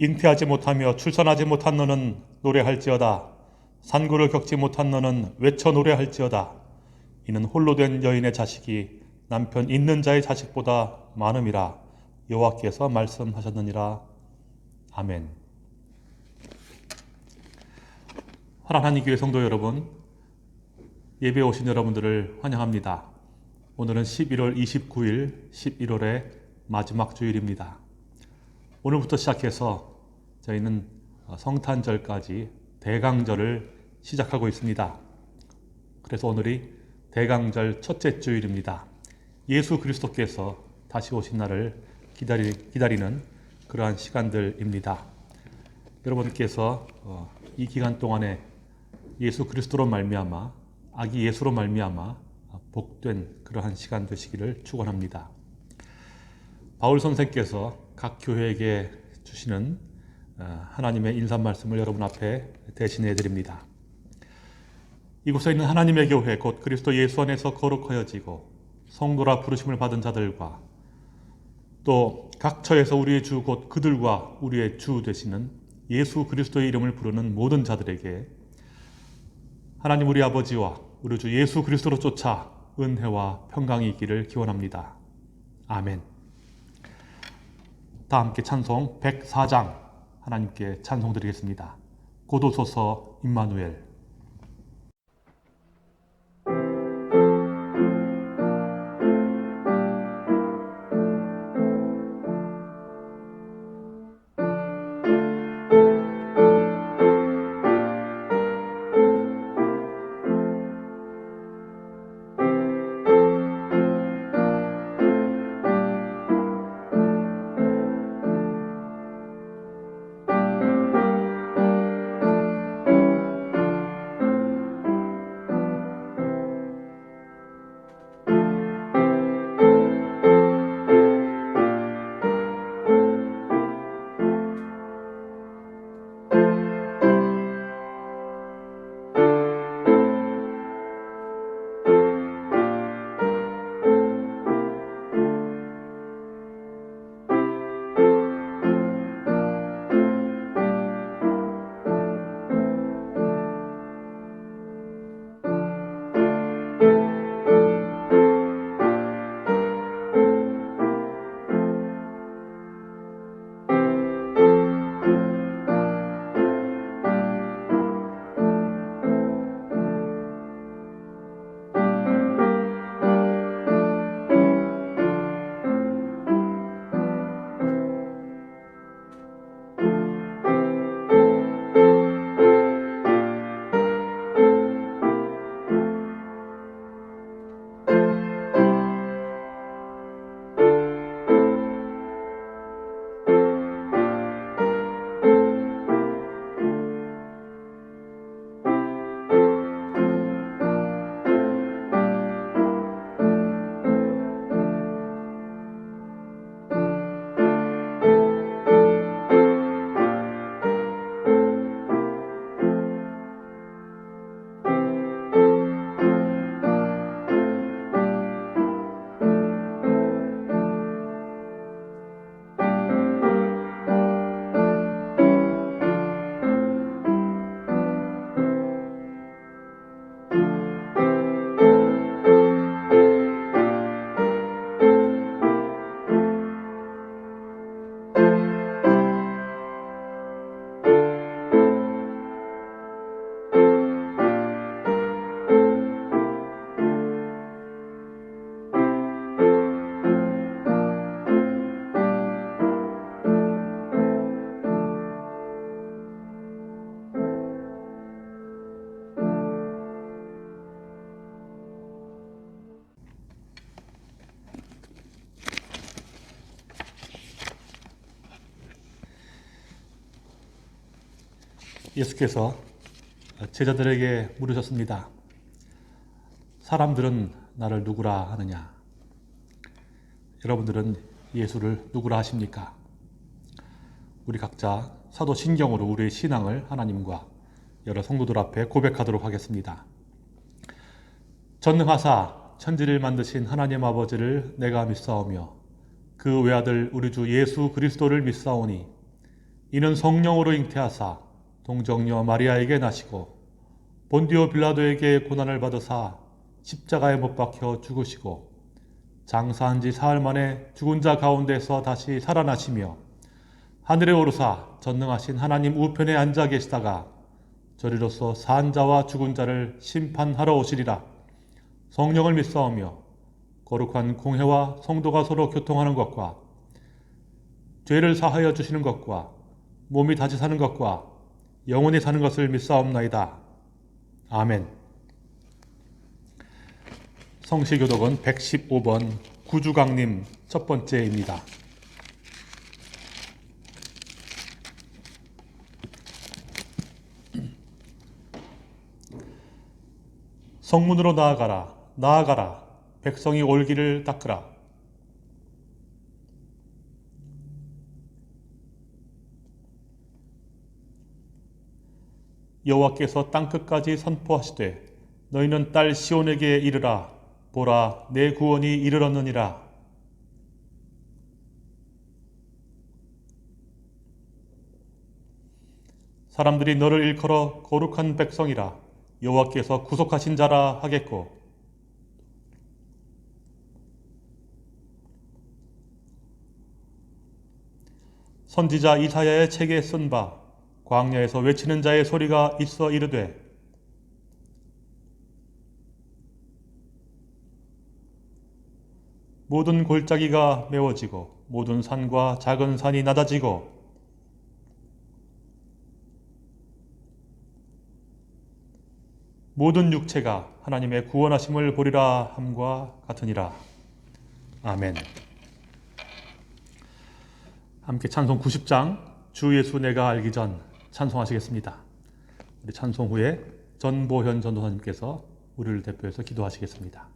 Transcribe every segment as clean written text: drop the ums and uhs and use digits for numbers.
잉태하지 못하며 출산하지 못한 너는 노래할지어다. 산고를 겪지 못한 너는 외쳐 노래할지어다. 이는 홀로 된 여인의 자식이 남편 있는 자의 자식보다 많음이라 여호와께서 말씀하셨느니라. 아멘. 하나님 교회 성도 여러분, 예배에 오신 여러분들을 환영합니다. 오늘은 11월 29일 11월의 마지막 주일입니다. 오늘부터 시작해서 저희는 성탄절까지 대강절을 시작하고 있습니다. 그래서 오늘이 대강절 첫째 주일입니다. 예수 그리스도께서 다시 오신 날을 기다리는 그러한 시간들입니다. 여러분께서 이 기간 동안에 예수 그리스도로 말미암아 아기 예수로 말미암아 복된 그러한 시간 되시기를 축원합니다. 바울 선생께서 각 교회에게 주시는 하나님의 인사 말씀을 여러분 앞에 대신해 드립니다. 이곳에 있는 하나님의 교회 곧 그리스도 예수 안에서 거룩하여지고 성도라 부르심을 받은 자들과 또 각 처에서 우리의 주 곧 그들과 우리의 주 되시는 예수 그리스도의 이름을 부르는 모든 자들에게 하나님 우리 아버지와 우리 주 예수 그리스도로 쫓아 은혜와 평강이 있기를 기원합니다. 아멘. 다 함께 찬송 104장 하나님께 찬송 드리겠습니다. 고도소서 임마누엘. 예수께서 제자들에게 물으셨습니다. 사람들은 나를 누구라 하느냐? 여러분들은 예수를 누구라 하십니까? 우리 각자 사도 신경으로 우리의 신앙을 하나님과 여러 성도들 앞에 고백하도록 하겠습니다. 전능하사 천지를 만드신 하나님 아버지를 내가 믿사오며 그 외아들 우리 주 예수 그리스도를 믿사오니 이는 성령으로 잉태하사 동정녀 마리아에게 나시고 본디오 빌라도에게 고난을 받으사 십자가에 못 박혀 죽으시고 장사한 지 사흘 만에 죽은 자 가운데서 다시 살아나시며 하늘에 오르사 전능하신 하나님 우편에 앉아 계시다가 저리로서 산 자와 죽은 자를 심판하러 오시리라. 성령을 믿사오며 거룩한 공회와 성도가 서로 교통하는 것과 죄를 사하여 주시는 것과 몸이 다시 사는 것과 영원히 사는 것을 믿사옵나이다. 아멘. 성시교독은 115번 구주강림 첫 번째입니다. 성문으로 나아가라, 나아가라. 백성이 올 길을 닦으라. 여호와께서 땅끝까지 선포하시되 너희는 딸 시온에게 이르라. 보라, 내 구원이 이르렀느니라. 사람들이 너를 일컬어 거룩한 백성이라 여호와께서 구속하신 자라 하겠고, 선지자 이사야의 책에 쓴 바 광야에서 외치는 자의 소리가 있어 이르되 모든 골짜기가 메워지고 모든 산과 작은 산이 낮아지고 모든 육체가 하나님의 구원하심을 보리라 함과 같으니라. 아멘. 함께 찬송 90장 주 예수 내가 알기 전 찬송하시겠습니다. 우리 찬송 후에 전보현 전도사님께서 우리를 대표해서 기도하시겠습니다.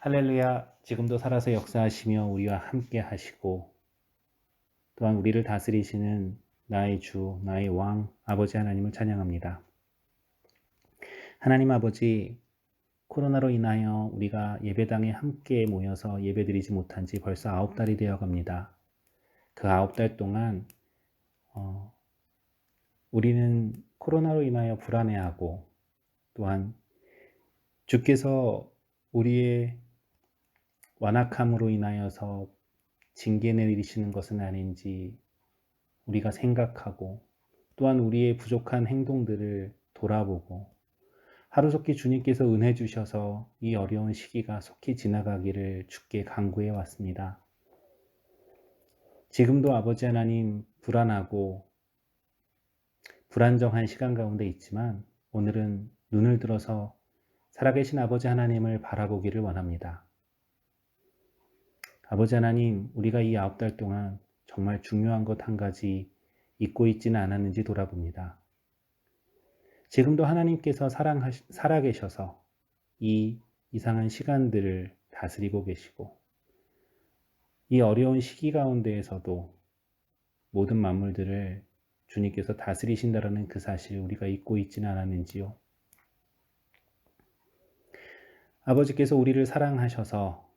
할렐루야. 지금도 살아서 역사하시며 우리와 함께 하시고 또한 우리를 다스리시는 나의 주, 나의 왕, 아버지 하나님을 찬양합니다. 하나님 아버지, 코로나로 인하여 우리가 예배당에 함께 모여서 예배드리지 못한 지 벌써 9달이 되어 갑니다. 그 9달 동안 우리는 코로나로 인하여 불안해하고 또한 주께서 우리의 완악함으로 인하여서 징계 내리시는 것은 아닌지 우리가 생각하고 또한 우리의 부족한 행동들을 돌아보고 하루속히 주님께서 은혜 주셔서 이 어려운 시기가 속히 지나가기를 주께 간구해 왔습니다. 지금도 아버지 하나님 불안하고 불안정한 시간 가운데 있지만 오늘은 눈을 들어서 살아계신 아버지 하나님을 바라보기를 원합니다. 아버지 하나님, 우리가 이 9달 동안 정말 중요한 것 한 가지 잊고 있지는 않았는지 돌아봅니다. 지금도 하나님께서 살아계셔서 이 이상한 시간들을 다스리고 계시고 이 어려운 시기 가운데에서도 모든 만물들을 주님께서 다스리신다라는 그 사실 우리가 잊고 있지는 않았는지요? 아버지께서 우리를 사랑하셔서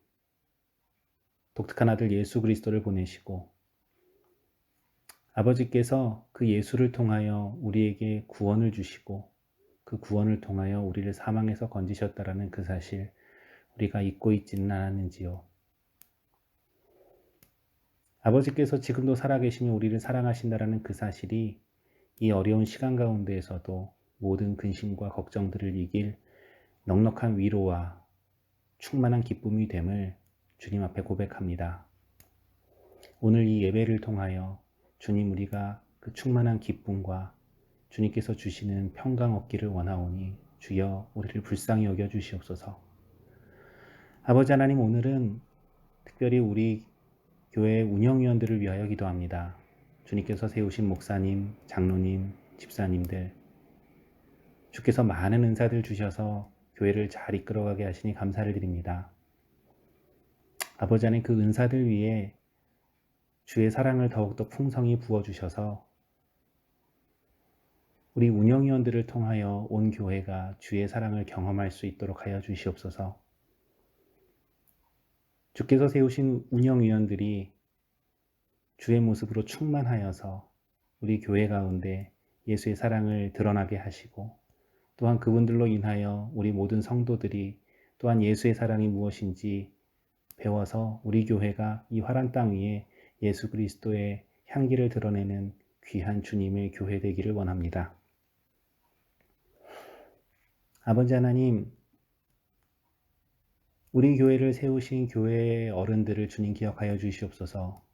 독특한 아들 예수 그리스도를 보내시고 아버지께서 그 예수를 통하여 우리에게 구원을 주시고 그 구원을 통하여 우리를 사망에서 건지셨다라는 그 사실 우리가 잊고 있지는 않았는지요? 아버지께서 지금도 살아계시며 우리를 사랑하신다라는 그 사실이 이 어려운 시간 가운데에서도 모든 근심과 걱정들을 이길 넉넉한 위로와 충만한 기쁨이 됨을 주님 앞에 고백합니다. 오늘 이 예배를 통하여 주님 우리가 그 충만한 기쁨과 주님께서 주시는 평강 얻기를 원하오니 주여 우리를 불쌍히 여겨 주시옵소서. 아버지 하나님, 오늘은 특별히 우리 교회 운영위원들을 위하여 기도합니다. 주님께서 세우신 목사님, 장로님, 집사님들, 주께서 많은 은사들 주셔서 교회를 잘 이끌어가게 하시니 감사를 드립니다. 아버지 하나님, 그 은사들 위에 주의 사랑을 더욱더 풍성히 부어주셔서 우리 운영위원들을 통하여 온 교회가 주의 사랑을 경험할 수 있도록 하여 주시옵소서. 주께서 세우신 운영위원들이 주의 모습으로 충만하여서 우리 교회 가운데 예수의 사랑을 드러나게 하시고 또한 그분들로 인하여 우리 모든 성도들이 또한 예수의 사랑이 무엇인지 배워서 우리 교회가 이 화란 땅 위에 예수 그리스도의 향기를 드러내는 귀한 주님의 교회 되기를 원합니다. 아버지 하나님, 우리 교회를 세우신 교회의 어른들을 주님 기억하여 주시옵소서.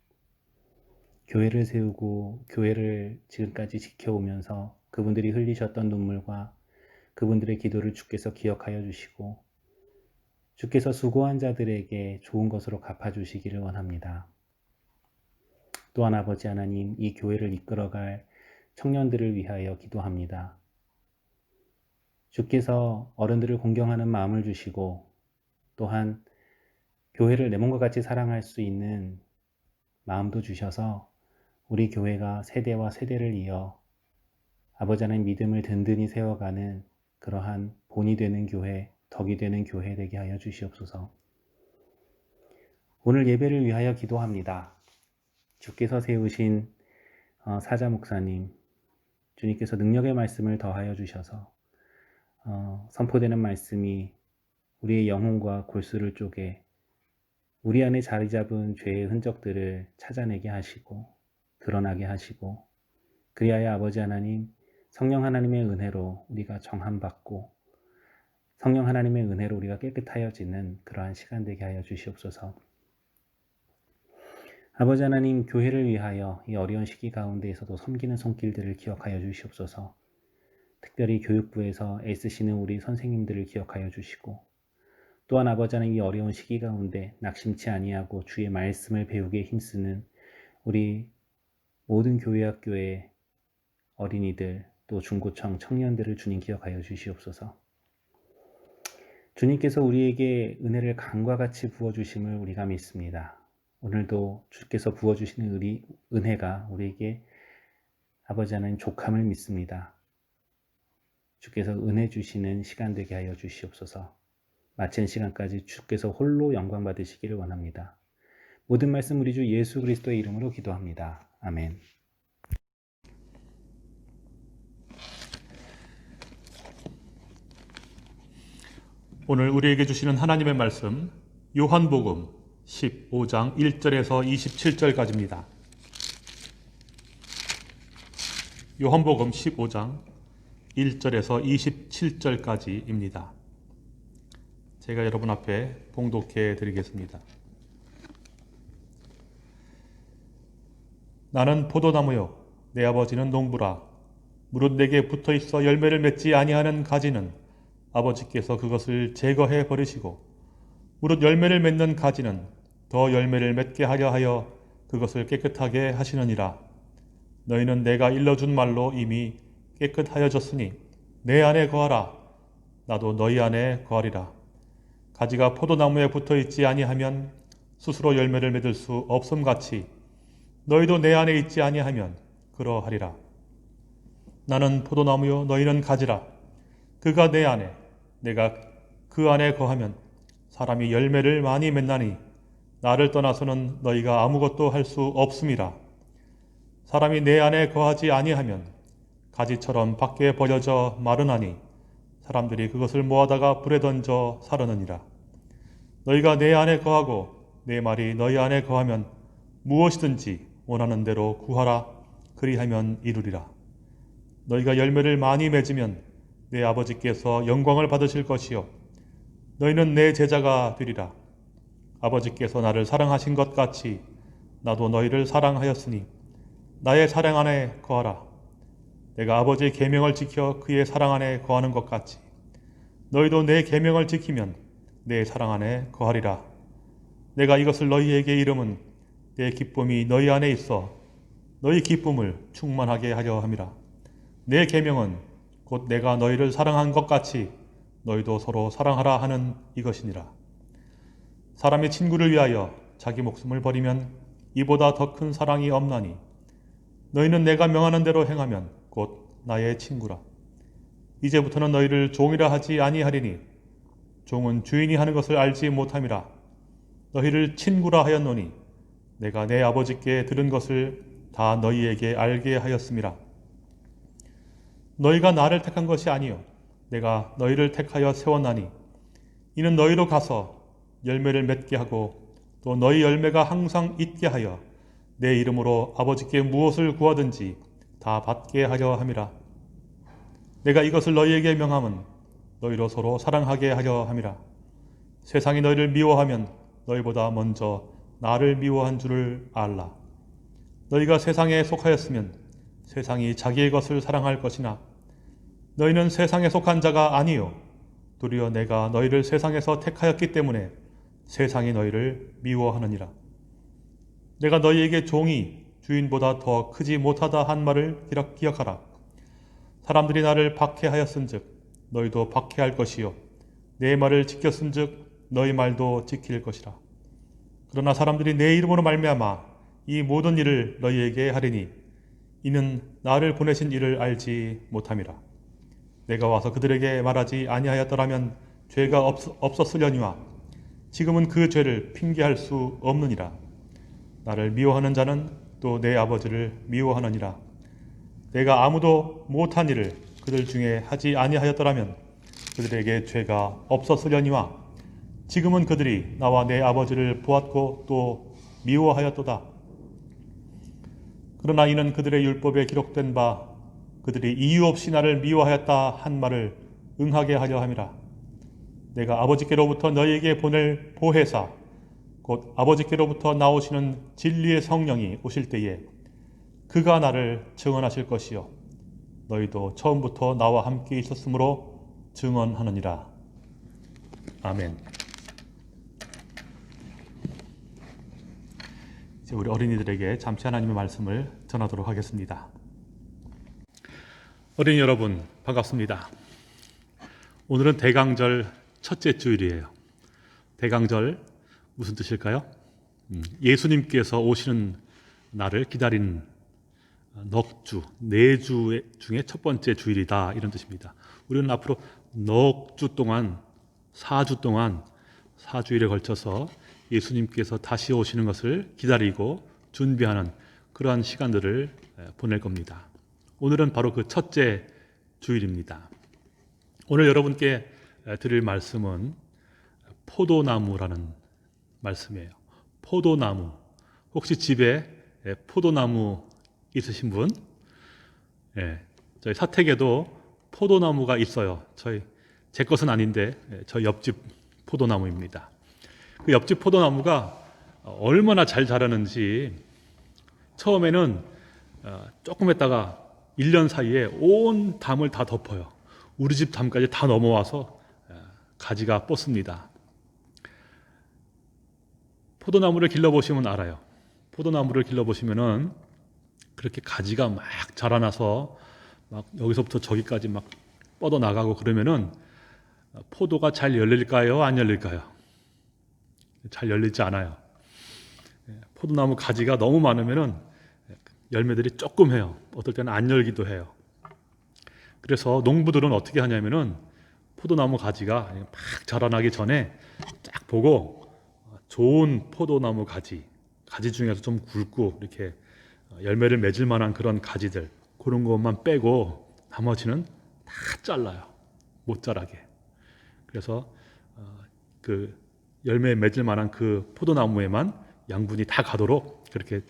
교회를 세우고 교회를 지금까지 지켜오면서 그분들이 흘리셨던 눈물과 그분들의 기도를 주께서 기억하여 주시고 주께서 수고한 자들에게 좋은 것으로 갚아주시기를 원합니다. 또한 아버지 하나님, 이 교회를 이끌어갈 청년들을 위하여 기도합니다. 주께서 어른들을 공경하는 마음을 주시고 또한 교회를 내 몸과 같이 사랑할 수 있는 마음도 주셔서 우리 교회가 세대와 세대를 이어 아버지 하나님 믿음을 든든히 세워가는 그러한 본이 되는 교회, 덕이 되는 교회 되게 하여 주시옵소서. 오늘 예배를 위하여 기도합니다. 주께서 세우신 사자 목사님, 주님께서 능력의 말씀을 더하여 주셔서 선포되는 말씀이 우리의 영혼과 골수를 쪼개 우리 안에 자리 잡은 죄의 흔적들을 찾아내게 하시고 드러나게 하시고 그리하여 아버지 하나님, 성령 하나님의 은혜로 우리가 정함받고 성령 하나님의 은혜로 우리가 깨끗하여지는 그러한 시간 되게 하여 주시옵소서. 아버지 하나님, 교회를 위하여 이 어려운 시기 가운데에서도 섬기는 손길들을 기억하여 주시옵소서. 특별히 교육부에서 애쓰시는 우리 선생님들을 기억하여 주시고 또한 아버지 하나님, 이 어려운 시기 가운데 낙심치 아니하고 주의 말씀을 배우기에 힘쓰는 우리 모든 교회학교의 어린이들 또 중고청 청년들을 주님 기억하여 주시옵소서. 주님께서 우리에게 은혜를 강과 같이 부어주심을 우리가 믿습니다. 오늘도 주께서 부어주시는 은혜가 우리에게 아버지 하나님 족함을 믿습니다. 주께서 은혜 주시는 시간 되게 하여 주시옵소서. 마치는 시간까지 주께서 홀로 영광 받으시기를 원합니다. 모든 말씀 우리 주 예수 그리스도의 이름으로 기도합니다. 아멘. 오늘 우리에게 주시는 하나님의 말씀 요한복음 15장 1절에서 27절까지입니다. 요한복음 15장 1절에서 27절까지입니다. 제가 여러분 앞에 봉독해 드리겠습니다. 나는 포도나무요 내 아버지는 농부라. 무릇 내게 붙어있어 열매를 맺지 아니하는 가지는 아버지께서 그것을 제거해 버리시고 무릇 열매를 맺는 가지는 더 열매를 맺게 하려 하여 그것을 깨끗하게 하시느니라. 너희는 내가 일러준 말로 이미 깨끗하여졌으니 내 안에 거하라. 나도 너희 안에 거하리라. 가지가 포도나무에 붙어있지 아니하면 스스로 열매를 맺을 수 없음같이 너희도 내 안에 있지 아니하면 그러하리라. 나는 포도나무요 너희는 가지라. 그가 내 안에 내가 그 안에 거하면 사람이 열매를 많이 맺나니 나를 떠나서는 너희가 아무것도 할 수 없음이라. 사람이 내 안에 거하지 아니하면 가지처럼 밖에 버려져 마르나니 사람들이 그것을 모아다가 불에 던져 사르느니라. 너희가 내 안에 거하고 내 말이 너희 안에 거하면 무엇이든지 원하는 대로 구하라. 그리하면 이루리라. 너희가 열매를 많이 맺으면 내 아버지께서 영광을 받으실 것이요 너희는 내 제자가 되리라. 아버지께서 나를 사랑하신 것 같이 나도 너희를 사랑하였으니 나의 사랑 안에 거하라. 내가 아버지의 계명을 지켜 그의 사랑 안에 거하는 것 같이 너희도 내 계명을 지키면 내 사랑 안에 거하리라. 내가 이것을 너희에게 이름은 내 기쁨이 너희 안에 있어 너희 기쁨을 충만하게 하려 함이라. 내 계명은 곧 내가 너희를 사랑한 것 같이 너희도 서로 사랑하라 하는 이것이니라. 사람이 친구를 위하여 자기 목숨을 버리면 이보다 더 큰 사랑이 없나니 너희는 내가 명하는 대로 행하면 곧 나의 친구라. 이제부터는 너희를 종이라 하지 아니하리니 종은 주인이 하는 것을 알지 못함이라. 너희를 친구라 하였노니 내가 내 아버지께 들은 것을 다 너희에게 알게 하였음이라. 너희가 나를 택한 것이 아니요 내가 너희를 택하여 세웠나니 이는 너희로 가서 열매를 맺게 하고 또 너희 열매가 항상 있게 하여 내 이름으로 아버지께 무엇을 구하든지 다 받게 하려 함이라. 내가 이것을 너희에게 명함은 너희로 서로 사랑하게 하려 함이라. 세상이 너희를 미워하면 너희보다 먼저 나를 미워한 줄을 알라. 너희가 세상에 속하였으면 세상이 자기의 것을 사랑할 것이나 너희는 세상에 속한 자가 아니요 도리어 내가 너희를 세상에서 택하였기 때문에 세상이 너희를 미워하느니라. 내가 너희에게 종이 주인보다 더 크지 못하다 한 말을 기억하라. 사람들이 나를 박해하였은즉 너희도 박해할 것이요 내 말을 지켰은즉 너희 말도 지킬 것이라. 그러나 사람들이 내 이름으로 말미암아 이 모든 일을 너희에게 하리니 이는 나를 보내신 이를 알지 못함이라. 내가 와서 그들에게 말하지 아니하였더라면 죄가 없었으려니와 지금은 그 죄를 핑계할 수 없느니라. 나를 미워하는 자는 또 내 아버지를 미워하느니라. 내가 아무도 못한 일을 그들 중에 하지 아니하였더라면 그들에게 죄가 없었으려니와 지금은 그들이 나와 내 아버지를 보았고 또 미워하였도다. 그러나 이는 그들의 율법에 기록된 바 그들이 이유 없이 나를 미워하였다 한 말을 응하게 하려 함이라. 내가 아버지께로부터 너희에게 보낼 보혜사 곧 아버지께로부터 나오시는 진리의 성령이 오실 때에 그가 나를 증언하실 것이요 너희도 처음부터 나와 함께 있었으므로 증언하느니라. 아멘. 이제 우리 어린이들에게 잠시 하나님의 말씀을 전하도록 하겠습니다. 어린이 여러분 반갑습니다. 오늘은 대강절 첫째 주일이에요. 대강절 무슨 뜻일까요? 예수님께서 오시는 날을 기다린 넉주, 4주 중에 첫 번째 주일이다 이런 뜻입니다. 우리는 앞으로 넉주 동안 4주 동안 4주일에 걸쳐서 예수님께서 다시 오시는 것을 기다리고 준비하는 그러한 시간들을 보낼 겁니다. 오늘은 바로 그 첫째 주일입니다. 오늘 여러분께 드릴 말씀은 포도나무라는 말씀이에요. 포도나무. 혹시 집에 포도나무 있으신 분? 저희 사택에도 포도나무가 있어요. 제 것은 아닌데 저희 옆집 포도나무입니다. 그 옆집 포도나무가 얼마나 잘 자라는지 처음에는 조금 했다가 1년 사이에 온 담을 다 덮어요. 우리 집 담까지 다 넘어와서 가지가 뻗습니다. 포도나무를 길러보시면 알아요. 포도나무를 길러보시면은 그렇게 가지가 막 자라나서 막 여기서부터 저기까지 막 뻗어나가고 그러면은 포도가 잘 열릴까요? 안 열릴까요? 잘 열리지 않아요. 포도나무 가지가 너무 많으면은 열매들이 조금 해요. 어떨 때는 안 열기도 해요. 그래서 농부들은 어떻게 하냐면은 포도나무 가지가 막 자라나기 전에 딱 보고 좋은 포도나무 가지 중에서 좀 굵고 이렇게 열매를 맺을 만한 그런 가지들, 그런 것만 빼고 나머지는 다 잘라요. 못 자라게. 그래서 그 열매 맺을 만한 그 포도나무에만 양분이 다 가도록 그렇게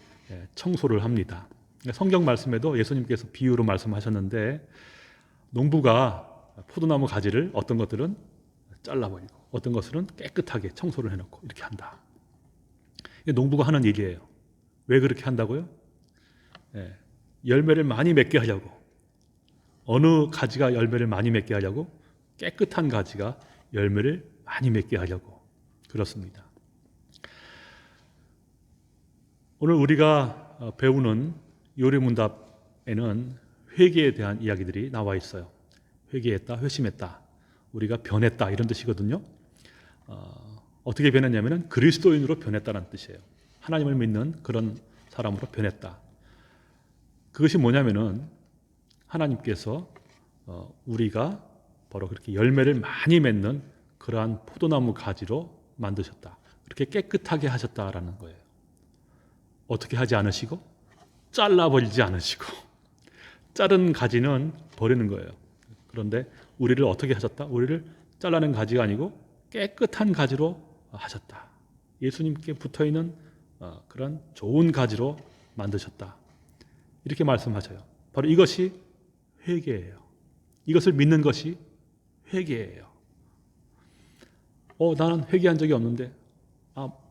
청소를 합니다. 성경 말씀에도 예수님께서 비유로 말씀하셨는데, 농부가 포도나무 가지를 어떤 것들은 잘라버리고 어떤 것들은 깨끗하게 청소를 해놓고 이렇게 한다. 이게 농부가 하는 일이에요. 왜 그렇게 한다고요? 열매를 많이 맺게 하려고. 어느 가지가 열매를 많이 맺게 하려고? 깨끗한 가지가 열매를 많이 맺게 하려고. 그렇습니다. 오늘 우리가 배우는 요리문답에는 회개에 대한 이야기들이 나와 있어요. 회개했다, 회심했다, 우리가 변했다, 이런 뜻이거든요. 어떻게 변했냐면 그리스도인으로 변했다는 뜻이에요. 하나님을 믿는 그런 사람으로 변했다. 그것이 뭐냐면은 하나님께서 우리가 바로 그렇게 열매를 많이 맺는 그러한 포도나무 가지로 만드셨다. 그렇게 깨끗하게 하셨다라는 거예요. 어떻게 하지 않으시고 잘라버리지 않으시고, 자른 가지는 버리는 거예요. 그런데 우리를 어떻게 하셨다? 우리를 잘라낸 가지가 아니고 깨끗한 가지로 하셨다. 예수님께 붙어있는 그런 좋은 가지로 만드셨다. 이렇게 말씀하셔요. 바로 이것이 회개예요. 이것을 믿는 것이 회개예요. 나는 회개한 적이 없는데,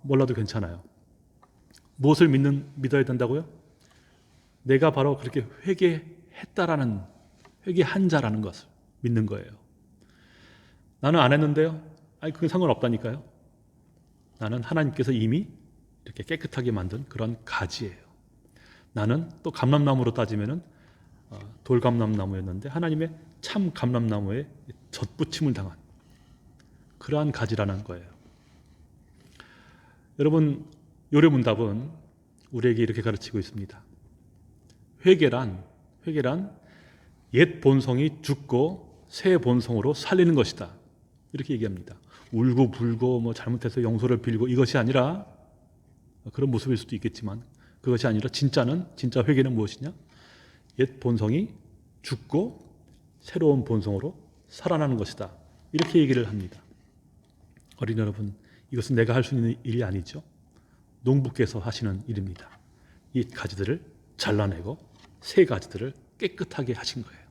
몰라도 괜찮아요. 무엇을 믿어야 된다고요? 내가 바로 그렇게 회개했다라는, 회개한 자라는 것을 믿는 거예요. 나는 안 했는데요. 그게 상관없다니까요. 나는 하나님께서 이미 이렇게 깨끗하게 만든 그런 가지예요. 나는 또 감람나무로 따지면은 돌감람나무였는데 하나님의 참 감람나무에 젖붙임을 당한 그러한 가지라는 거예요. 여러분, 요리문답은 우리에게 이렇게 가르치고 있습니다. 회개란 옛 본성이 죽고 새 본성으로 살리는 것이다. 이렇게 얘기합니다. 울고 불고 잘못해서 용서를 빌고 이것이 아니라, 그런 모습일 수도 있겠지만 그것이 아니라 진짜 회개는 무엇이냐? 옛 본성이 죽고 새로운 본성으로 살아나는 것이다. 이렇게 얘기를 합니다. 어린이 여러분, 이것은 내가 할 수 있는 일이 아니죠. 농부께서 하시는 일입니다. 이 가지들을 잘라내고 새 가지들을 깨끗하게 하신 거예요.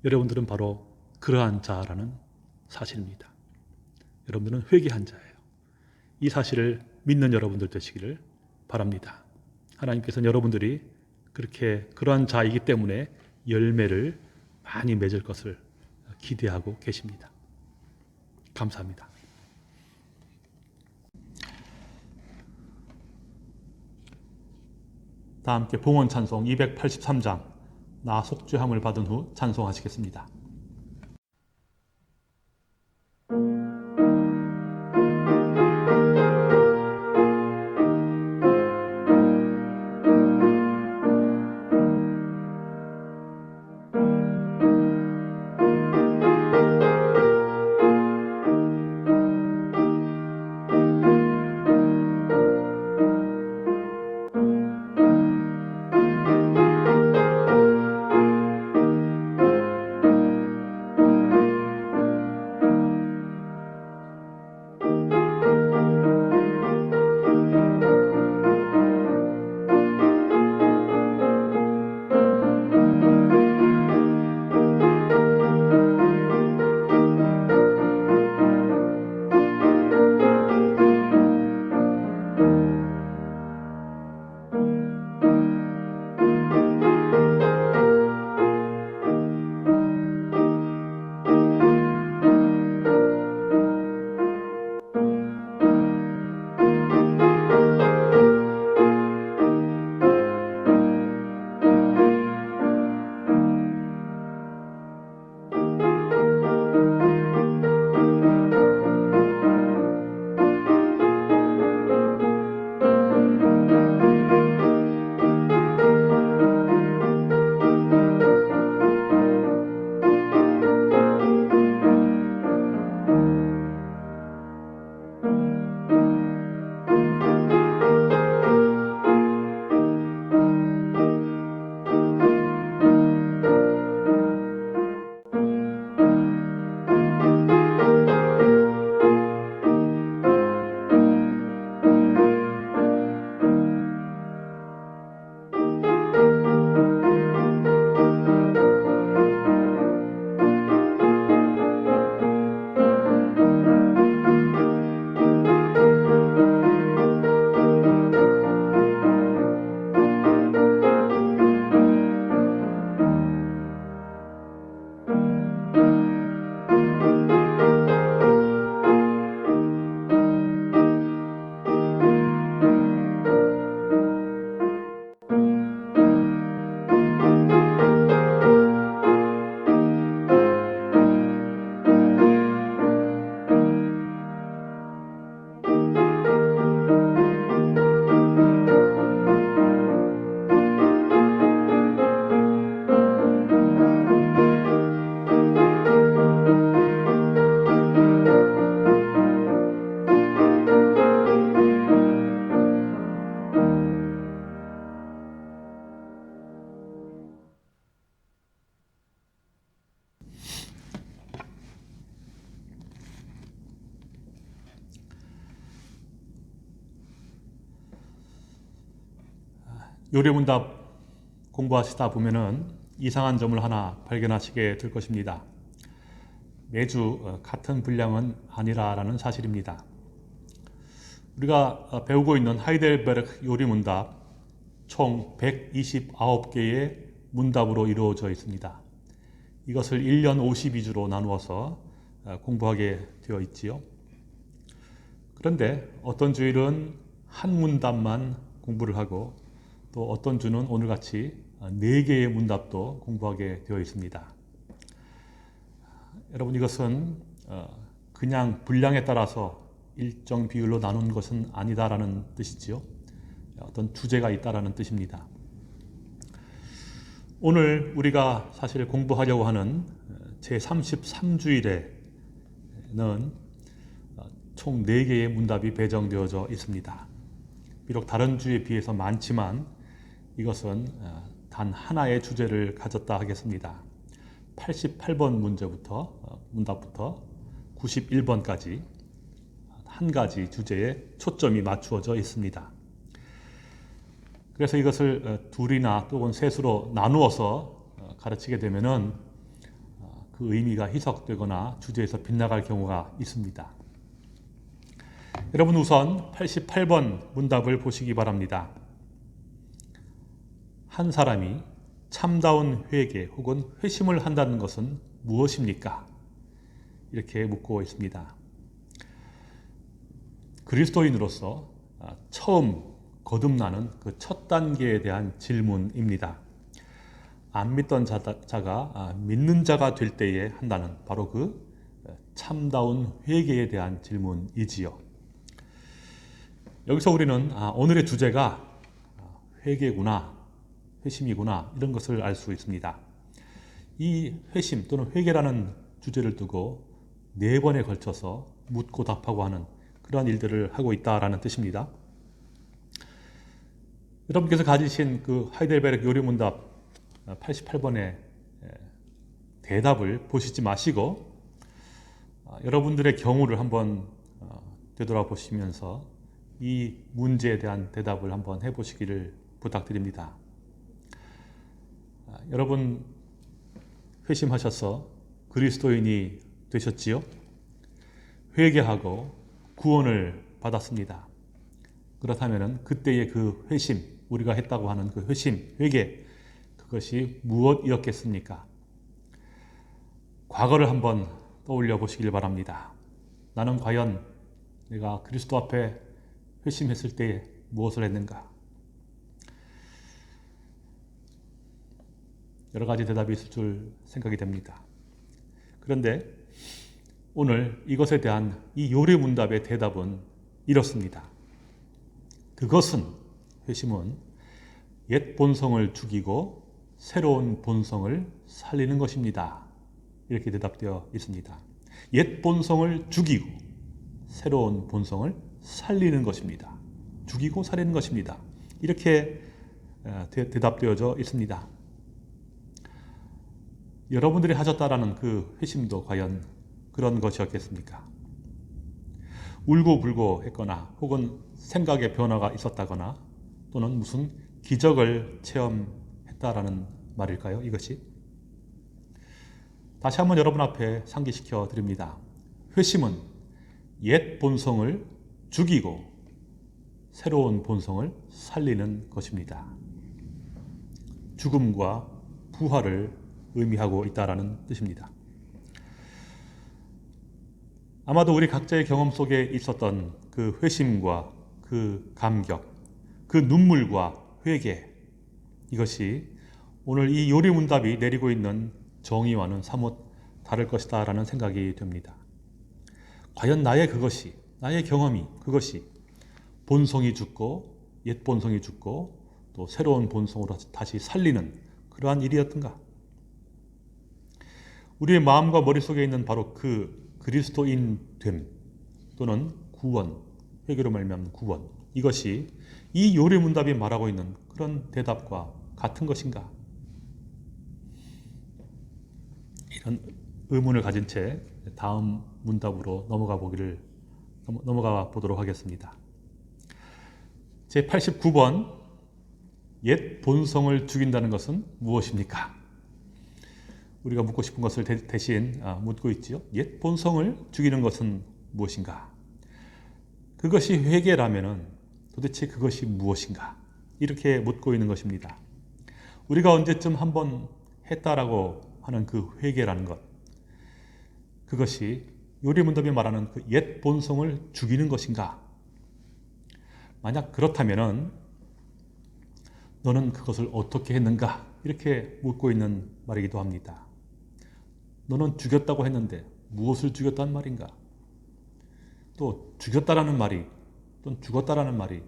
여러분들은 바로 그러한 자라는 사실입니다. 여러분들은 회개한 자예요. 이 사실을 믿는 여러분들 되시기를 바랍니다. 하나님께서는 여러분들이 그러한 자이기 때문에 열매를 많이 맺을 것을 기대하고 계십니다. 감사합니다. 다 함께 봉헌 찬송 283장 나 속죄함을 받은 후 찬송하시겠습니다. 요리문답 공부하시다 보면은 이상한 점을 하나 발견하시게 될 것입니다. 매주 같은 분량은 아니라라는 사실입니다. 우리가 배우고 있는 하이델베르크 요리문답 총 129개의 문답으로 이루어져 있습니다. 이것을 1년 52주로 나누어서 공부하게 되어 있지요. 그런데 어떤 주일은 한 문답만 공부를 하고 또 어떤 주는 오늘같이 4개의 문답도 공부하게 되어 있습니다. 여러분, 이것은 그냥 분량에 따라서 일정 비율로 나눈 것은 아니다라는 뜻이지요. 어떤 주제가 있다라는 뜻입니다. 오늘 우리가 사실 공부하려고 하는 제33주일에는 총 4개의 문답이 배정되어져 있습니다. 비록 다른 주에 비해서 많지만 이것은 단 하나의 주제를 가졌다 하겠습니다. 88번 문답부터 91번까지 한 가지 주제에 초점이 맞추어져 있습니다. 그래서 이것을 둘이나 또는 셋으로 나누어서 가르치게 되면은 그 의미가 희석되거나 주제에서 빗나갈 경우가 있습니다. 여러분, 우선 88번 문답을 보시기 바랍니다. 한 사람이 참다운 회개 혹은 회심을 한다는 것은 무엇입니까? 이렇게 묻고 있습니다. 그리스도인으로서 처음 거듭나는 그 첫 단계에 대한 질문입니다. 안 믿던 자가 믿는 자가 될 때에 한다는 바로 그 참다운 회개에 대한 질문이지요. 여기서 우리는 오늘의 주제가 회개구나, 회심이구나, 이런 것을 알 수 있습니다. 이 회심 또는 회개라는 주제를 두고 4번에 걸쳐서 묻고 답하고 하는 그러한 일들을 하고 있다라는 뜻입니다. 여러분께서 가지신 그 하이델베르크 요리문답 88번의 대답을 보시지 마시고 여러분들의 경우를 한번 되돌아보시면서 이 문제에 대한 대답을 한번 해보시기를 부탁드립니다. 여러분, 회심하셔서 그리스도인이 되셨지요? 회개하고 구원을 받았습니다. 그렇다면 그때의 그 회심, 우리가 했다고 하는 그 회심, 회개, 그것이 무엇이었겠습니까? 과거를 한번 떠올려 보시길 바랍니다. 나는 과연 내가 그리스도 앞에 회심했을 때 무엇을 했는가? 여러 가지 대답이 있을 줄 생각이 됩니다. 그런데 오늘 이것에 대한 이 요리문답의 대답은 이렇습니다. 그것은, 회심은 옛 본성을 죽이고 새로운 본성을 살리는 것입니다. 이렇게 대답되어 있습니다. 옛 본성을 죽이고 새로운 본성을 살리는 것입니다. 죽이고 살리는 것입니다. 이렇게 대답되어져 있습니다. 여러분들이 하셨다라는 그 회심도 과연 그런 것이었겠습니까? 울고불고 했거나 혹은 생각의 변화가 있었다거나 또는 무슨 기적을 체험했다라는 말일까요? 이것이? 다시 한번 여러분 앞에 상기시켜 드립니다. 회심은 옛 본성을 죽이고 새로운 본성을 살리는 것입니다. 죽음과 부활을 의미하고 있다라는 뜻입니다. 아마도 우리 각자의 경험 속에 있었던 그 회심과 그 감격, 그 눈물과 회개, 이것이 오늘 이 요리문답이 내리고 있는 정의와는 사뭇 다를 것이다 라는 생각이 듭니다. 과연 나의 경험이 그것이 본성이 죽고 옛 본성이 죽고 또 새로운 본성으로 다시 살리는 그러한 일이었던가? 우리의 마음과 머릿속에 있는 바로 그 그리스도인됨 또는 구원, 회개로 말미암는 구원, 이것이 이 요리문답이 말하고 있는 그런 대답과 같은 것인가? 이런 의문을 가진 채 다음 문답으로 넘어가 보도록 하겠습니다. 제 89번 옛 본성을 죽인다는 것은 무엇입니까? 우리가 묻고 싶은 것을 대신 묻고 있지요. 옛 본성을 죽이는 것은 무엇인가? 그것이 회개라면은 도대체 그것이 무엇인가? 이렇게 묻고 있는 것입니다. 우리가 언제쯤 한번 했다라고 하는 그 회개라는 것, 그것이 요리문답이 말하는 그 옛 본성을 죽이는 것인가? 만약 그렇다면은 너는 그것을 어떻게 했는가? 이렇게 묻고 있는 말이기도 합니다. 너는 죽였다고 했는데 무엇을 죽였단 말인가? 또 죽였다라는 말이 또는 죽었다라는 말이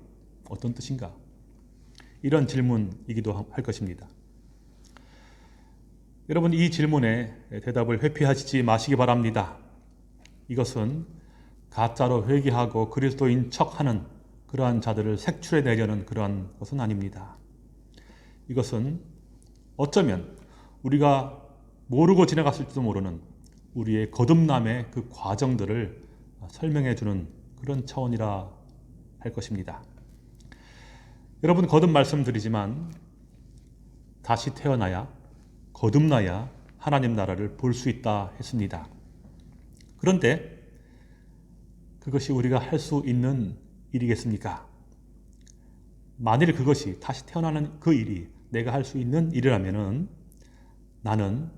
어떤 뜻인가? 이런 질문이기도 할 것입니다. 여러분, 이 질문에 대답을 회피하시지 마시기 바랍니다. 이것은 가짜로 회개하고 그리스도인 척하는 그러한 자들을 색출해내려는 그러한 것은 아닙니다. 이것은 어쩌면 우리가 모르고 지나갔을지도 모르는 우리의 거듭남의 그 과정들을 설명해 주는 그런 차원이라 할 것입니다. 여러분, 거듭 말씀드리지만 다시 태어나야, 거듭나야 하나님 나라를 볼 수 있다 했습니다. 그런데 그것이 우리가 할 수 있는 일이겠습니까? 만일 그것이 다시 태어나는 그 일이 내가 할 수 있는 일이라면은 나는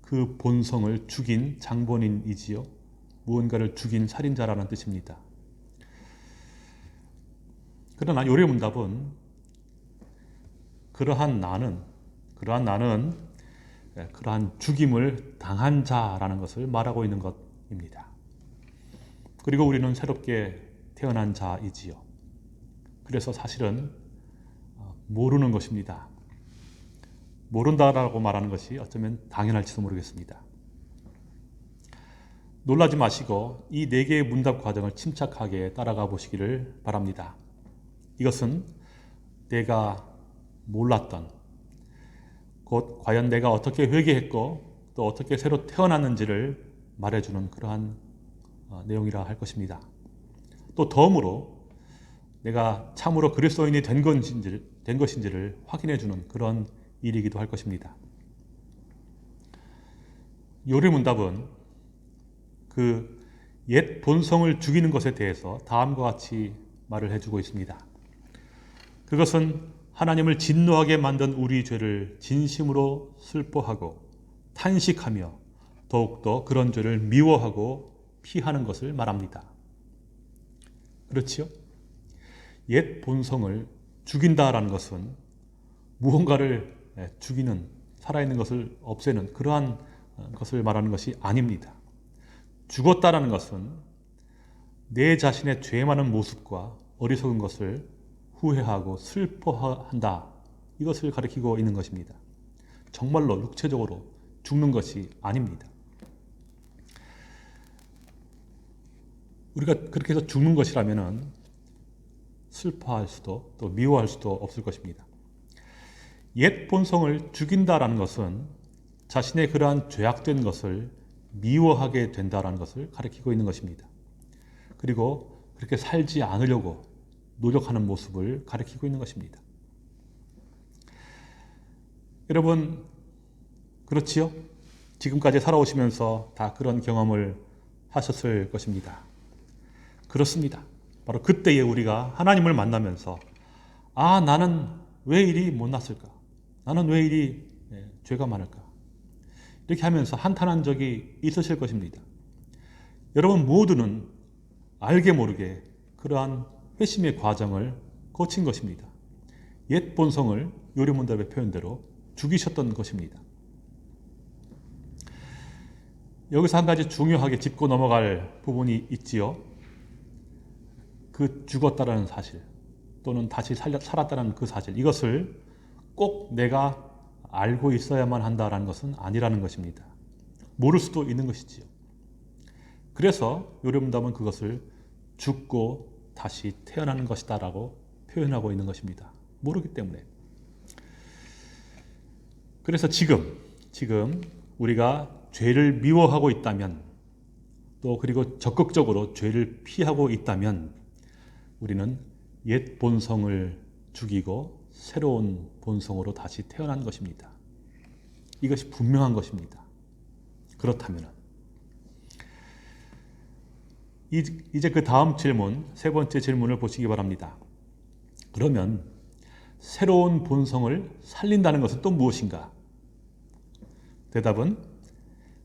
그 본성을 죽인 장본인이지요. 무언가를 죽인 살인자라는 뜻입니다. 그러나 요리문답은 그러한 나는 그러한 죽임을 당한 자라는 것을 말하고 있는 것입니다. 그리고 우리는 새롭게 태어난 자이지요. 그래서 사실은 모르는 것입니다. 모른다라고 말하는 것이 어쩌면 당연할지도 모르겠습니다. 놀라지 마시고 이 4개의 문답 과정을 침착하게 따라가 보시기를 바랍니다. 이것은 내가 몰랐던, 곧 과연 내가 어떻게 회개했고 또 어떻게 새로 태어났는지를 말해주는 그러한 내용이라 할 것입니다. 또 덤으로 내가 참으로 그리스도인이 된 것인지를 확인해주는 그런 일이기도 할 것입니다. 요리문답은 그 옛 본성을 죽이는 것에 대해서 다음과 같이 말을 해주고 있습니다. 그것은 하나님을 진노하게 만든 우리 죄를 진심으로 슬퍼하고 탄식하며 더욱더 그런 죄를 미워하고 피하는 것을 말합니다. 그렇지요? 옛 본성을 죽인다라는 것은 무언가를 죽이는, 살아있는 것을 없애는 그러한 것을 말하는 것이 아닙니다. 죽었다라는 것은 내 자신의 죄 많은 모습과 어리석은 것을 후회하고 슬퍼한다. 이것을 가리키고 있는 것입니다. 정말로 육체적으로 죽는 것이 아닙니다. 우리가 그렇게 해서 죽는 것이라면 슬퍼할 수도 또 미워할 수도 없을 것입니다. 옛 본성을 죽인다라는 것은 자신의 그러한 죄악된 것을 미워하게 된다라는 것을 가리키고 있는 것입니다. 그리고 그렇게 살지 않으려고 노력하는 모습을 가리키고 있는 것입니다. 여러분, 그렇지요? 지금까지 살아오시면서 다 그런 경험을 하셨을 것입니다. 그렇습니다. 바로 그때에 우리가 하나님을 만나면서 나는 왜 이리 못났을까? 나는 왜 이리 죄가 많을까? 이렇게 하면서 한탄한 적이 있으실 것입니다. 여러분 모두는 알게 모르게 그러한 회심의 과정을 거친 것입니다. 옛 본성을 요리문답의 표현대로 죽이셨던 것입니다. 여기서 한 가지 중요하게 짚고 넘어갈 부분이 있지요. 그 죽었다라는 사실 또는 다시 살았다는 그 사실, 이것을 꼭 내가 알고 있어야만 한다는 것은 아니라는 것입니다. 모를 수도 있는 것이지요. 그래서 요리문답은 그것을 죽고 다시 태어나는 것이다 라고 표현하고 있는 것입니다. 모르기 때문에. 그래서 지금 우리가 죄를 미워하고 있다면, 또 그리고 적극적으로 죄를 피하고 있다면 우리는 옛 본성을 죽이고 새로운 본성으로 다시 태어난 것입니다. 이것이 분명한 것입니다. 그렇다면 이제 그 다음 질문, 세 번째 질문을 보시기 바랍니다. 그러면 새로운 본성을 살린다는 것은 또 무엇인가? 대답은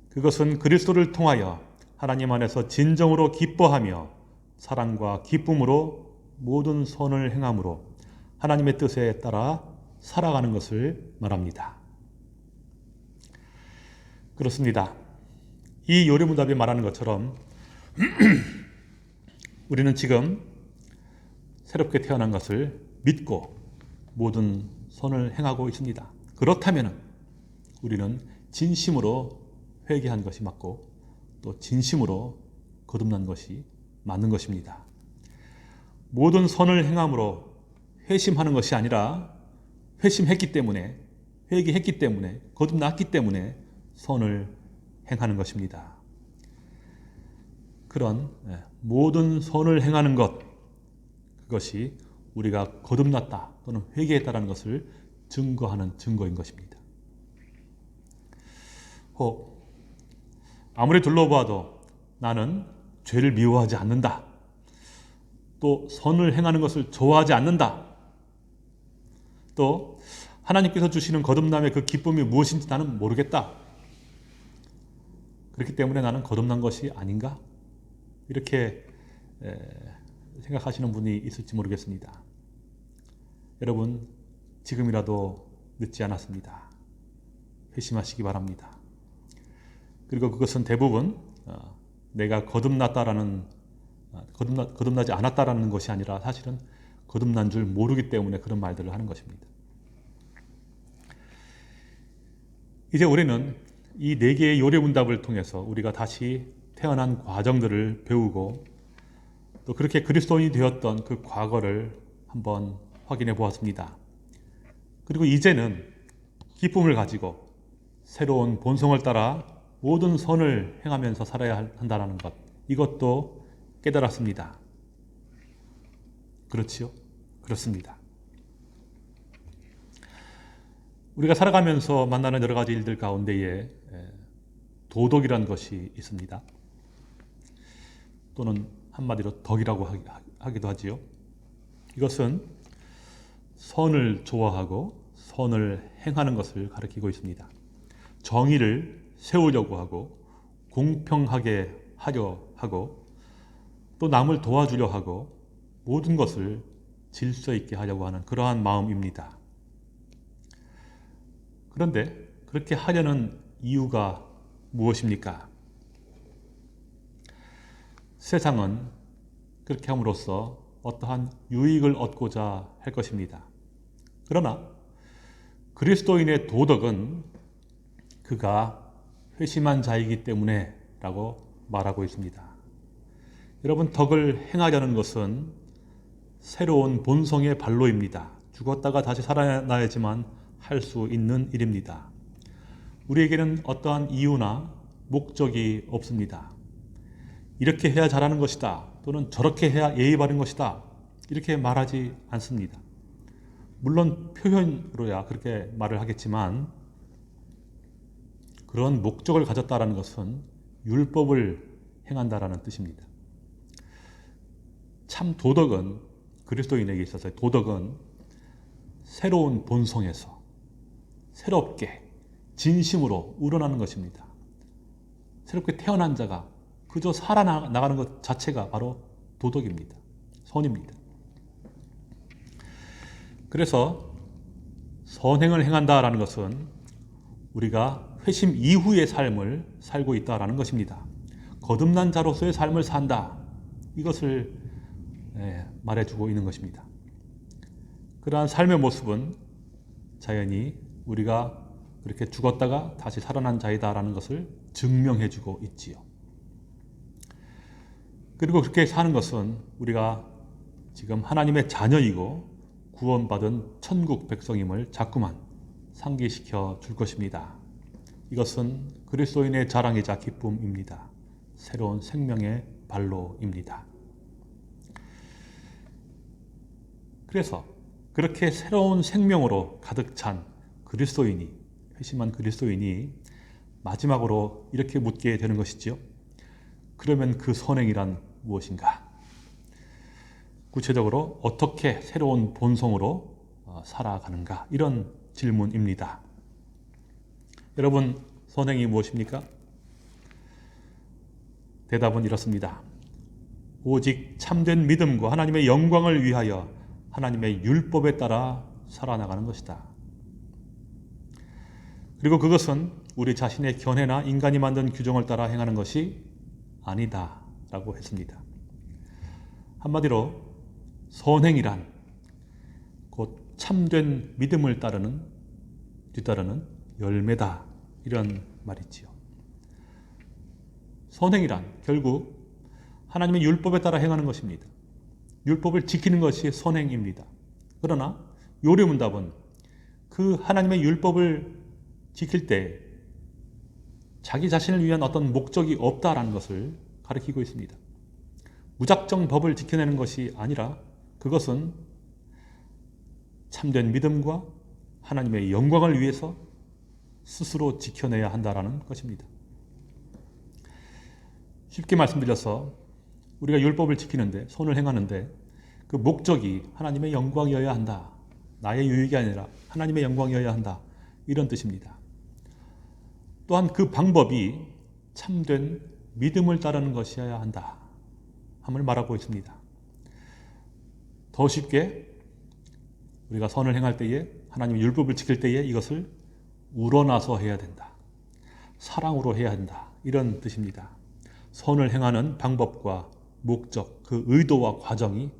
그것은 그리스도를 통하여 하나님 안에서 진정으로 기뻐하며 사랑과 기쁨으로 모든 선을 행함으로 하나님의 뜻에 따라 살아가는 것을 말합니다. 그렇습니다. 이 요리문답이 말하는 것처럼 우리는 지금 새롭게 태어난 것을 믿고 모든 선을 행하고 있습니다. 그렇다면 우리는 진심으로 회개한 것이 맞고 또 진심으로 거듭난 것이 맞는 것입니다. 모든 선을 행함으로 회심하는 것이 아니라 회심했기 때문에, 회개했기 때문에, 거듭났기 때문에 선을 행하는 것입니다. 그런 모든 선을 행하는 것, 그것이 우리가 거듭났다 또는 회개했다는 것을 증거하는 증거인 것입니다. 아무리 둘러봐도 나는 죄를 미워하지 않는다. 또 선을 행하는 것을 좋아하지 않는다. 또 하나님께서 주시는 거듭남의 그 기쁨이 무엇인지 나는 모르겠다. 그렇기 때문에 나는 거듭난 것이 아닌가? 이렇게 생각하시는 분이 있을지 모르겠습니다. 여러분, 지금이라도 늦지 않았습니다. 회심하시기 바랍니다. 그리고 그것은 대부분 내가 거듭나지 않았다라는 것이 아니라 사실은 거듭난 줄 모르기 때문에 그런 말들을 하는 것입니다. 이제 우리는 이 4개의 요리문답을 통해서 우리가 다시 태어난 과정들을 배우고 또 그렇게 그리스도인이 되었던 그 과거를 한번 확인해 보았습니다. 그리고 이제는 기쁨을 가지고 새로운 본성을 따라 모든 선을 행하면서 살아야 한다는 것, 이것도 깨달았습니다. 그렇지요? 그렇습니다. 우리가 살아가면서 만나는 여러 가지 일들 가운데에 도덕이란 것이 있습니다. 또는 한마디로 덕이라고 하기도 하지요. 이것은 선을 좋아하고 선을 행하는 것을 가리키고 있습니다. 정의를 세우려고 하고 공평하게 하려 하고 또 남을 도와주려 하고 모든 것을 질서 있게 하려고 하는 그러한 마음입니다. 그런데 그렇게 하려는 이유가 무엇입니까? 세상은 그렇게 함으로써 어떠한 유익을 얻고자 할 것입니다. 그러나 그리스도인의 도덕은 그가 회심한 자이기 때문에 라고 말하고 있습니다. 여러분, 덕을 행하려는 것은 새로운 본성의 발로입니다. 죽었다가 다시 살아나야지만 할 수 있는 일입니다. 우리에게는 어떠한 이유나 목적이 없습니다. 이렇게 해야 잘하는 것이다 또는 저렇게 해야 예의 바른 것이다 이렇게 말하지 않습니다. 물론 표현으로야 그렇게 말을 하겠지만 그런 목적을 가졌다는 것은 율법을 행한다라는 뜻입니다. 참 도덕은, 그리스도인에게 있어서 도덕은 새로운 본성에서 새롭게 진심으로 우러나는 것입니다. 새롭게 태어난 자가 그저 살아나가는 것 자체가 바로 도덕입니다. 선입니다. 그래서 선행을 행한다라는 것은 우리가 회심 이후의 삶을 살고 있다라는 것입니다. 거듭난 자로서의 삶을 산다. 이것을 말해주고 있는 것입니다. 그러한 삶의 모습은 자연히 우리가 그렇게 죽었다가 다시 살아난 자이다라는 것을 증명해주고 있지요. 그리고 그렇게 사는 것은 우리가 지금 하나님의 자녀이고 구원받은 천국 백성임을 자꾸만 상기시켜 줄 것입니다. 이것은 그리스도인의 자랑이자 기쁨입니다. 새로운 생명의 발로입니다. 그래서 그렇게 새로운 생명으로 가득 찬 그리스도인이, 회심한 그리스도인이 마지막으로 이렇게 묻게 되는 것이지요. 그러면 그 선행이란 무엇인가? 구체적으로 어떻게 새로운 본성으로 살아가는가? 이런 질문입니다. 여러분, 선행이 무엇입니까? 대답은 이렇습니다. 오직 참된 믿음과 하나님의 영광을 위하여 하나님의 율법에 따라 살아나가는 것이다. 그리고 그것은 우리 자신의 견해나 인간이 만든 규정을 따라 행하는 것이 아니다 라고 했습니다. 한마디로 선행이란 곧 참된 믿음을 뒤따르는 열매다, 이런 말이지요. 선행이란 결국 하나님의 율법에 따라 행하는 것입니다. 율법을 지키는 것이 선행입니다. 그러나 요리문답은 그 하나님의 율법을 지킬 때 자기 자신을 위한 어떤 목적이 없다라는 것을 가리키고 있습니다. 무작정 법을 지켜내는 것이 아니라 그것은 참된 믿음과 하나님의 영광을 위해서 스스로 지켜내야 한다라는 것입니다. 쉽게 말씀드려서 우리가 율법을 지키는데, 선을 행하는데 그 목적이 하나님의 영광이어야 한다. 나의 유익이 아니라 하나님의 영광이어야 한다. 이런 뜻입니다. 또한 그 방법이 참된 믿음을 따르는 것이어야 한다 함을 말하고 있습니다. 더 쉽게 우리가 선을 행할 때에, 하나님의 율법을 지킬 때에 이것을 우러나서 해야 된다. 사랑으로 해야 한다. 이런 뜻입니다. 선을 행하는 방법과 목적, 그 의도와 과정이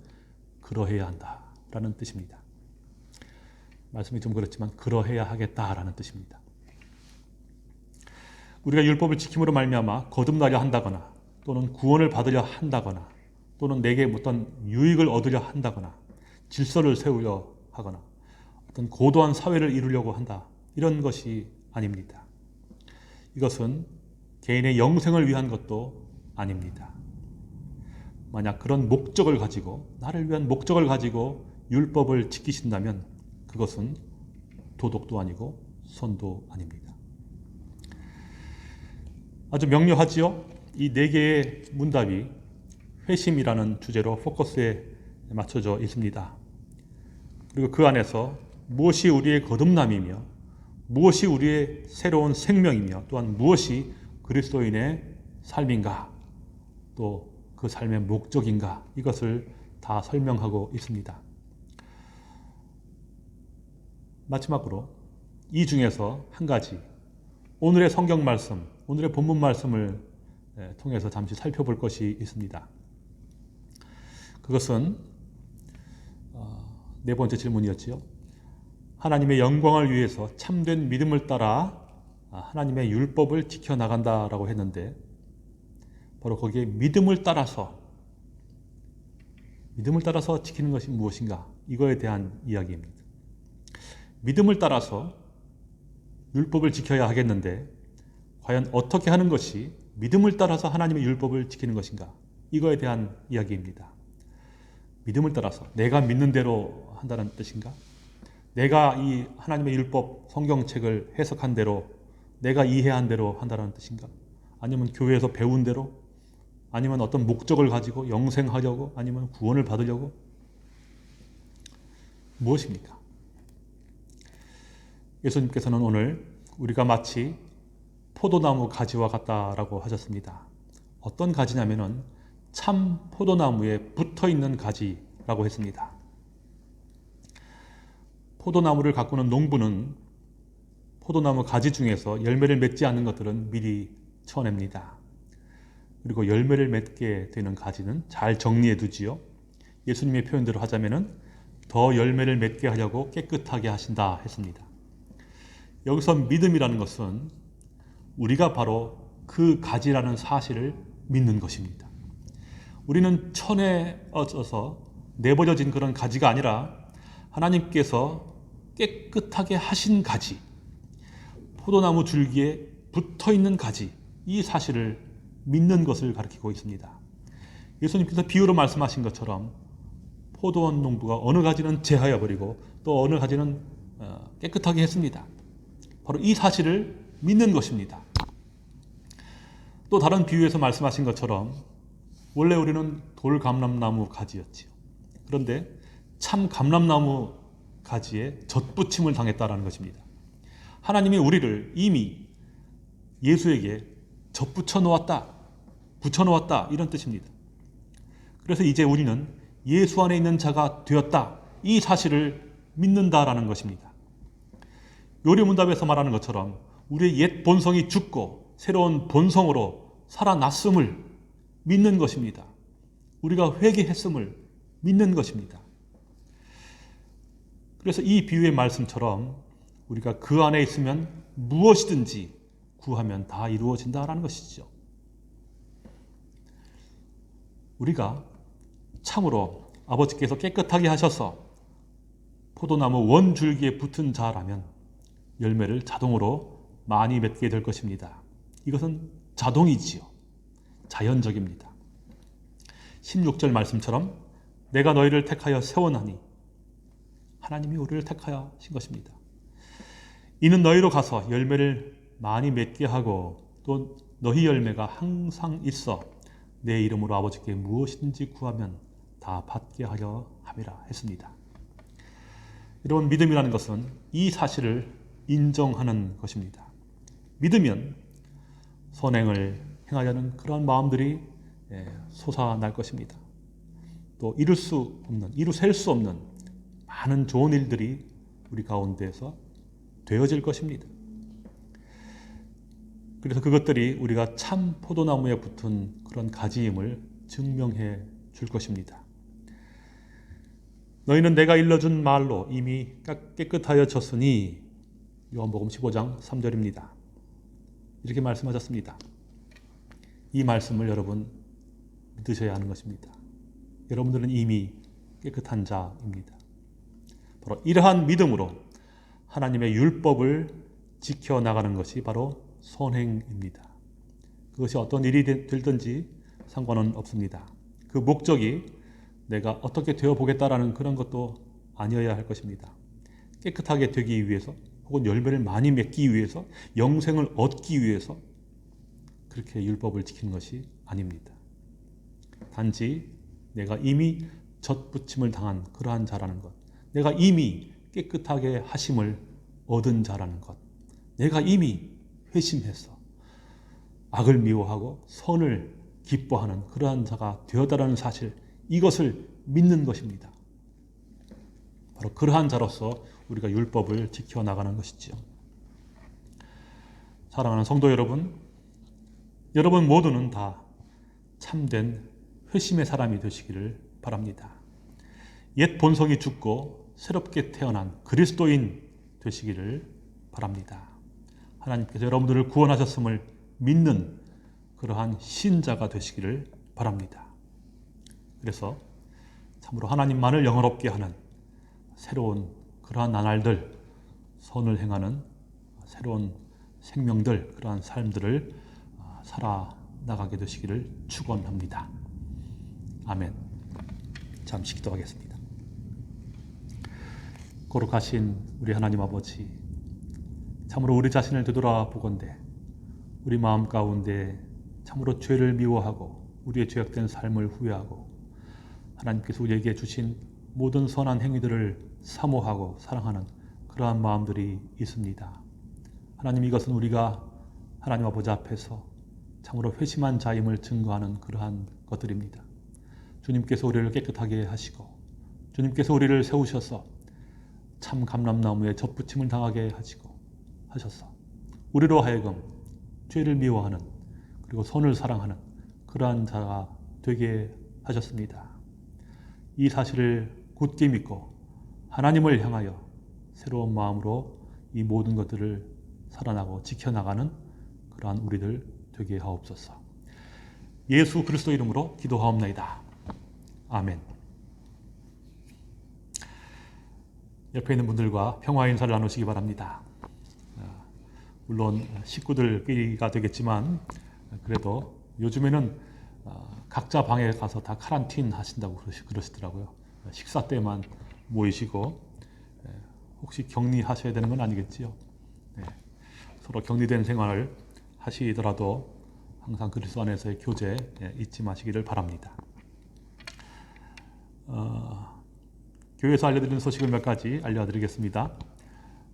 그러해야 한다라는 뜻입니다. 말씀이 좀 그렇지만 그러해야 하겠다라는 뜻입니다. 우리가 율법을 지킴으로 말미암아 거듭나려 한다거나 또는 구원을 받으려 한다거나 또는 내게 어떤 유익을 얻으려 한다거나 질서를 세우려 하거나 어떤 고도한 사회를 이루려고 한다, 이런 것이 아닙니다. 이것은 개인의 영생을 위한 것도 아닙니다. 만약 그런 목적을 가지고, 나를 위한 목적을 가지고 율법을 지키신다면 그것은 도덕도 아니고 선도 아닙니다. 아주 명료하지요? 이 네 개의 문답이 회심이라는 주제로 포커스에 맞춰져 있습니다. 그리고 그 안에서 무엇이 우리의 거듭남이며 무엇이 우리의 새로운 생명이며 또한 무엇이 그리스도인의 삶인가, 또 그 삶의 목적인가, 이것을 다 설명하고 있습니다. 마지막으로 이 중에서 한 가지, 오늘의 성경 말씀, 오늘의 본문 말씀을 통해서 잠시 살펴볼 것이 있습니다. 그것은 네 번째 질문이었지요. 하나님의 영광을 위해서 참된 믿음을 따라 하나님의 율법을 지켜나간다라고 했는데, 바로 거기에 믿음을 따라서 지키는 것이 무엇인가, 이거에 대한 이야기입니다. 믿음을 따라서 율법을 지켜야 하겠는데 과연 어떻게 하는 것이 믿음을 따라서 하나님의 율법을 지키는 것인가, 이거에 대한 이야기입니다. 믿음을 따라서 내가 믿는 대로 한다는 뜻인가? 내가 이 하나님의 율법 성경책을 해석한 대로, 내가 이해한 대로 한다는 뜻인가? 아니면 교회에서 배운 대로? 아니면 어떤 목적을 가지고 영생하려고? 아니면 구원을 받으려고? 무엇입니까? 예수님께서는 오늘 우리가 마치 포도나무 가지와 같다라고 하셨습니다. 어떤 가지냐면은 참 포도나무에 붙어있는 가지라고 했습니다. 포도나무를 가꾸는 농부는 포도나무 가지 중에서 열매를 맺지 않는 것들은 미리 쳐냅니다. 그리고 열매를 맺게 되는 가지는 잘 정리해 두지요. 예수님의 표현대로 하자면은 더 열매를 맺게 하려고 깨끗하게 하신다 했습니다. 여기서 믿음이라는 것은 우리가 바로 그 가지라는 사실을 믿는 것입니다. 우리는 천에 얹어서 내버려진 그런 가지가 아니라 하나님께서 깨끗하게 하신 가지, 포도나무 줄기에 붙어있는 가지, 이 사실을 믿는 것을 가리키고 있습니다. 예수님께서 비유로 말씀하신 것처럼 포도원 농부가 어느 가지는 제하여 버리고 또 어느 가지는 깨끗하게 했습니다. 바로 이 사실을 믿는 것입니다. 또 다른 비유에서 말씀하신 것처럼 원래 우리는 돌감람나무 가지였지요. 그런데 참 감람나무 가지에 젖붙임을 당했다라는 것입니다. 하나님이 우리를 이미 예수에게 젖붙여 놓았다, 붙여 놓았다 이런 뜻입니다. 그래서 이제 우리는 예수 안에 있는 자가 되었다, 이 사실을 믿는다라는 것입니다. 요리문답에서 말하는 것처럼 우리의 옛 본성이 죽고 새로운 본성으로 살아났음을 믿는 것입니다. 우리가 회개했음을 믿는 것입니다. 그래서 이 비유의 말씀처럼 우리가 그 안에 있으면 무엇이든지 구하면 다 이루어진다라는 것이죠. 우리가 참으로 아버지께서 깨끗하게 하셔서 포도나무 원줄기에 붙은 자라면 열매를 자동으로 많이 맺게 될 것입니다. 이것은 자동이지요. 자연적입니다. 16절 말씀처럼 내가 너희를 택하여 세워나니, 하나님이 우리를 택하신 것입니다. 이는 너희로 가서 열매를 많이 맺게 하고 또 너희 열매가 항상 있어 내 이름으로 아버지께 무엇이든지 구하면 다 받게 하려 함이라 했습니다. 여러분, 믿음이라는 것은 이 사실을 인정하는 것입니다. 믿으면 선행을 행하려는 그런 마음들이 솟아날 것입니다. 또 이루 셀 수 없는 많은 좋은 일들이 우리 가운데에서 되어질 것입니다. 그래서 그것들이 우리가 참 포도나무에 붙은 그런 가지임을 증명해 줄 것입니다. 너희는 내가 일러준 말로 이미 깨끗하여 졌으니, 요한복음 15장 3절입니다. 이렇게 말씀하셨습니다. 이 말씀을 여러분 믿으셔야 하는 것입니다. 여러분들은 이미 깨끗한 자입니다. 바로 이러한 믿음으로 하나님의 율법을 지켜나가는 것이 바로 선행입니다. 그것이 어떤 일이 될든지 상관은 없습니다. 그 목적이 내가 어떻게 되어보겠다라는 그런 것도 아니어야 할 것입니다. 깨끗하게 되기 위해서 혹은 열매를 많이 맺기 위해서, 영생을 얻기 위해서 그렇게 율법을 지키는 것이 아닙니다. 단지 내가 이미 젖붙임을 당한 그러한 자라는 것, 내가 이미 깨끗하게 하심을 얻은 자라는 것, 내가 이미 회심해서 악을 미워하고 선을 기뻐하는 그러한 자가 되었다라는 사실, 이것을 믿는 것입니다. 바로 그러한 자로서 우리가 율법을 지켜나가는 것이죠. 사랑하는 성도 여러분, 여러분 모두는 다 참된 회심의 사람이 되시기를 바랍니다. 옛 본성이 죽고 새롭게 태어난 그리스도인 되시기를 바랍니다. 하나님께서 여러분들을 구원하셨음을 믿는 그러한 신자가 되시기를 바랍니다. 그래서 참으로 하나님만을 영화롭게 하는 새로운 그러한 나날들, 선을 행하는 새로운 생명들, 그러한 삶들을 살아나가게 되시기를 축원합니다. 아멘. 잠시 기도하겠습니다. 거룩하신 우리 하나님 아버지, 참으로 우리 자신을 되돌아보건대 우리 마음 가운데 참으로 죄를 미워하고 우리의 죄악된 삶을 후회하고 하나님께서 우리에게 주신 모든 선한 행위들을 사모하고 사랑하는 그러한 마음들이 있습니다. 하나님, 이것은 우리가 하나님 아버지 앞에서 참으로 회심한 자임을 증거하는 그러한 것들입니다. 주님께서 우리를 깨끗하게 하시고 주님께서 우리를 세우셔서 참 감람나무에 젖붙임을 당하게 하셔서 우리로 하여금 죄를 미워하는 그리고 선을 사랑하는 그러한 자가 되게 하셨습니다. 이 사실을 굳게 믿고 하나님을 향하여 새로운 마음으로 이 모든 것들을 살아나고 지켜나가는 그러한 우리들 되게 하옵소서. 예수 그리스도 이름으로 기도하옵나이다. 아멘. 옆에 있는 분들과 평화 인사를 나누시기 바랍니다. 물론 식구들끼리가 되겠지만 그래도 요즘에는 각자 방에 가서 다 카란틴 하신다고 그러시더라고요. 식사 때만 모이시고 혹시 격리하셔야 되는 건 아니겠지요. 서로 격리된 생활을 하시더라도 항상 그리스도 안에서의 교제 잊지 마시기를 바랍니다. 교회에서 알려드리는 소식을 몇 가지 알려드리겠습니다.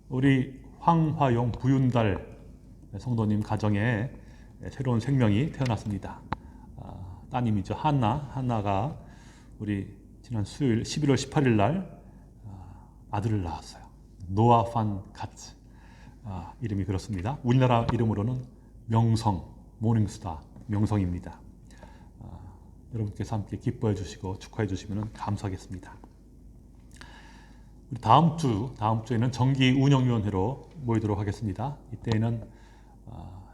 우리 황화용 부윤달 성도님 가정에 새로운 생명이 태어났습니다. 따님이죠. 한나가 우리 지난 수요일 11월 18일 날 아들을 낳았어요. 노아 판 카츠. 이름이 그렇습니다. 우리나라 이름으로는 명성, 모닝스타 명성입니다. 여러분께서 함께 기뻐해 주시고 축하해 주시면 감사하겠습니다. 우리 다음 주에는 정기 운영위원회로 모이도록 하겠습니다. 이때에는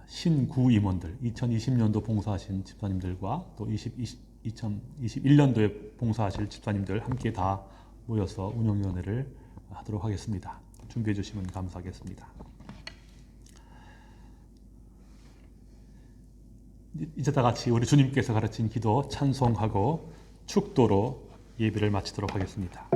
신구 임원들, 2020년도 봉사하신 집사님들과 또 2021년도에 봉사하실 집사님들 함께 다 모여서 운영위원회를 하도록 하겠습니다. 준비해 주시면 감사하겠습니다. 이제 다 같이 우리 주님께서 가르친 기도 찬송하고 축도로 예배를 마치도록 하겠습니다.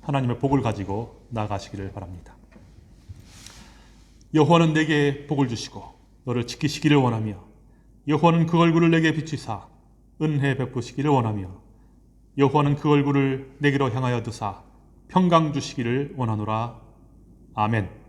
하나님의 복을 가지고 나아가시기를 바랍니다. 여호와는 내게 복을 주시고 너를 지키시기를 원하며 여호와는 그 얼굴을 내게 비추사 은혜 베푸시기를 원하며 여호와는 그 얼굴을 내게로 향하여 드사 평강 주시기를 원하노라. 아멘.